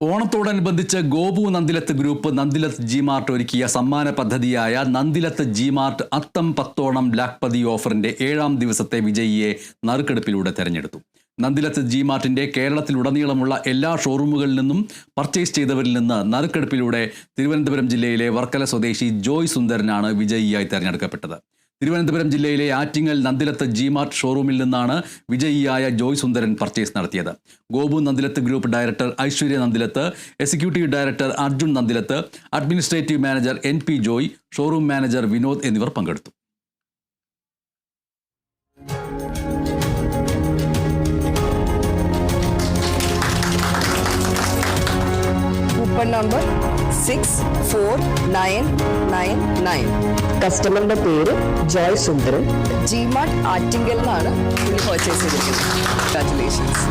ഓണത്തോടനുബന്ധിച്ച് ഗോപു നന്ദിലത്ത് ഗ്രൂപ്പ് നന്ദിലത്ത് ജിമാർട്ട് ഒരുക്കിയ സമ്മാന പദ്ധതിയായ നന്ദിലത്ത് ജിമാർട്ട് അത്തം പത്തോണം ലാക്പതി ഓഫറിന്റെ 7ാം ദിവസത്തെ വിജയിയെ നറുക്കെടുപ്പിലൂടെ തെരഞ്ഞെടുത്തു. നന്ദിലത്ത് ജിമാർട്ടിന്റെ കേരളത്തിലുടനീളമുള്ള എല്ലാ ഷോറൂമുകളിൽ നിന്നും പർച്ചേസ് ചെയ്തവരിൽ നിന്ന് നറുക്കെടുപ്പിലൂടെ തിരുവനന്തപുരം ജില്ലയിലെ വർക്കല സ്വദേശി ജോയ് സുന്ദരനാണ് വിജയിയായി തെരഞ്ഞെടുക്കപ്പെട്ടത്. തിരുവനന്തപുരം ജില്ലയിലെ ആറ്റിങ്ങൽ നന്ദിലത്ത് ജിമാർട്ട് ഷോറൂമിൽ നിന്നാണ് വിജയിയായ ജോയ് സുന്ദരൻ പർച്ചേസ് നടത്തിയത്. Gopu Nandilath group director Aishwarya Nandilath, executive director Arjun Nandilath, administrative manager NP Joy, showroom manager Vinod എന്നിവർ പങ്കെടുത്തു. Coupon number 64999. കസ്റ്റമറിന്റെ പേര് ജോയ് സുന്ദരൻ. ജിമാർട്ട് ആറ്റിങ്കൽ എന്നാണ് പർച്ചേസ് ചെയ്തിരിക്കുന്നത്. കൺഗ്രാറ്റുലേഷൻസ്.